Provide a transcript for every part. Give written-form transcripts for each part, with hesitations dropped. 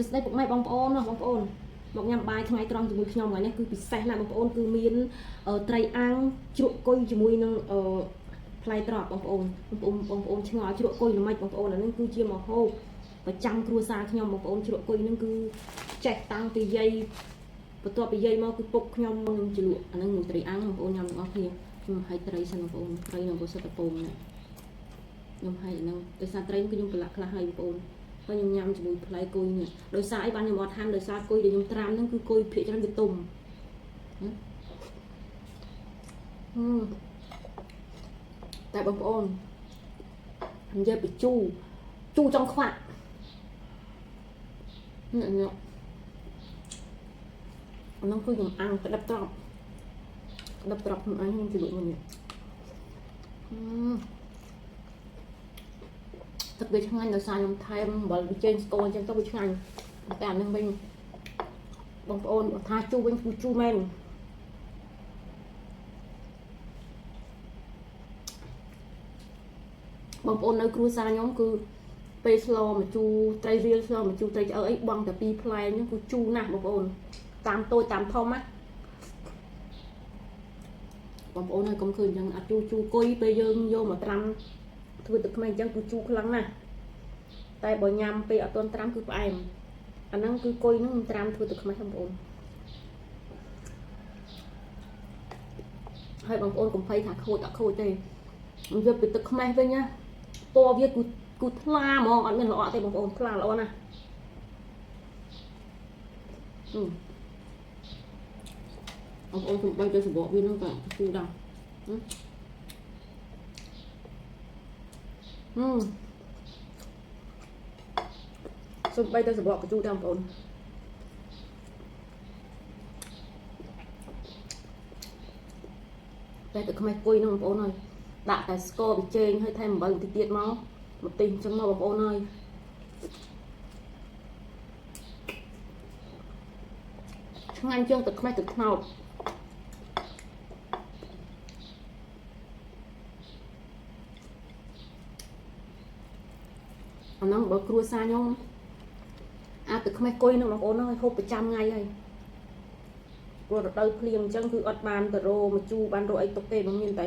จะได้ปุกไม่บองโอนเนาะบองโอนบอกยำใบทั้งไงตรองจมูกขยมไงเนี่ยคือปิดแซ่นะบองโอนคือมีนไตรอังจุกก้อยจมูกนึงพลายตรอกบองโอนช่างเอาจุกก้อยหรือไม่บองโอนนั่นคือเชี่ยมาโฮประจำครัวซาขยมบองโอนจุกก้อยนั่นคือแจกตังตีใยประตูไปใยมาคือปุกขยมมึงจุกอันนั้นไตรอังบองโอนยำก็เพียงให้ไตรสันบองโอนไตรนั่งบนสตะปมเนี่ยยำให้นั่งแต่ซาไตรก็ยำเป็นหลักคลาให้บองโอนก็ยังยำจมูกพลายกุยเนี่ยโดยซาไอ้บ้านยำอดทันโดยซากุยเดี๋ยวยำตรามนั่นคือกุยเพียจังจะตุ่มแต่บางคนมันจะไปจูtrong khoạnเนี่ยnó cứ dùng ăn cái đập trọc không ăn không chịu được mình thực biệt trong anh là xài thêm bởi vì trên cô trên tôi bị anh cảm nên mình bông ôn tha chu bên chu men bông ôn nơi cua xa nhóm cứ pe slow mà chu tây riêng slow mà chu tây ở ấy băngแต่ปี play นี่คือchuนะบางคนตามtôiตามthông áบางคนnày cũngคือยังchu coiไปយើងយកមកត្រាំធ្វើទឹកខ្មេងអញ្ចឹងគឺជូរខ្លាំងណាស់តែបើញ៉ាំពេលអត់ទាន់ត្រាំគឺផ្អែមអាហ្នឹងគឺគុយហ្នឹងត្រាំធ្វើទឹកខ្មេងបងប្អូនហើយបងប្អូនកុំភ័យថាខូចអត់ខូចទេខ្ញុំយកពីទឹកខ្មេងវិញណាពណ៌វាគឺថ្លាហ្មងអត់មានល្អទេបងប្អូនថ្លាល្អណាស់បងប្អូនខ្ញុំបាយទៅសបកវាហ្នឹងក៏ជូរដែរសូមបីទៅសបកកញ្ជូដែរបងប្អូនតែទឹកខ្មេះគុយហ្នឹងបងប្អូនហើយដាក់តែស្ករប៊ីចេងហើយថែមអំបិលបន្តិចទៀតមកទីអញ្ចឹងមកបងប្អូនហើយឆ្ងាញ់ជាងទឹកខ្មេះទឹកត្នោតអាហ្នឹងបើគ្រួសារខ្ញុំអាចទឹកខ្មេះគុយនឹងបងប្អូនហ្នឹងឲ្យហូបប្រចាំថ្ងៃហើយព្រោះរដូវភ្លៀងអញ្ចឹងគឺអត់បានទៅរោមកជូរបានរោអីទុកទេមិនមានតែ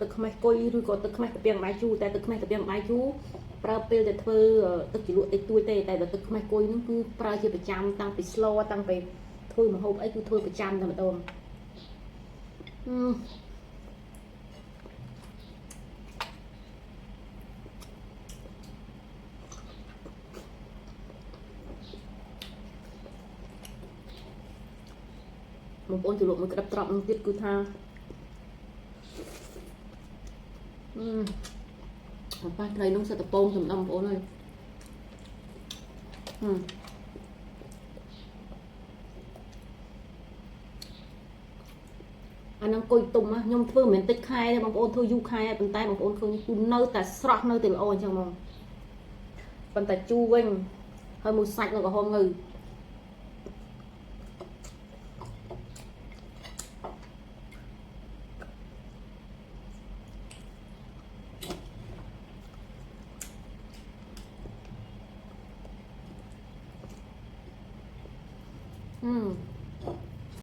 ទឹកខ្មេះគុយឬក៏ទឹកខ្មេះកាពីងបាយជូរតែទឹកខ្មេះកាពីងបាយជូរប្រើពេលតែធ្វើទឹកជ្រលក់តិចតួចទេតែទឹកខ្មេះគុយហ្នឹងគឺប្រើជាប្រចាំតាំងពីស្លតាំងពីធ្វើម្ហូបអីគឺធ្វើប្រចាំតែម្ដងបងប្អូនជ្រលក់មួយក្តាប់ត្រប់នឹងទៀតគឺថាប៉ះត្រីនោះសិតតពងសំដៅបងប្អូនហើយអានឹងគុយទុំខ្ញុំធ្វើមិនមែនតិចខែទេបងប្អូនធ្វើយូរខែហើយប៉ុន្តែបងប្អូនឃើញគឺនៅតែស្រស់នៅតែល្អអញ្ចឹងហ្មងប៉ុន្តែជូរវិញហើយមួយសាច់នៅក្រហមងើ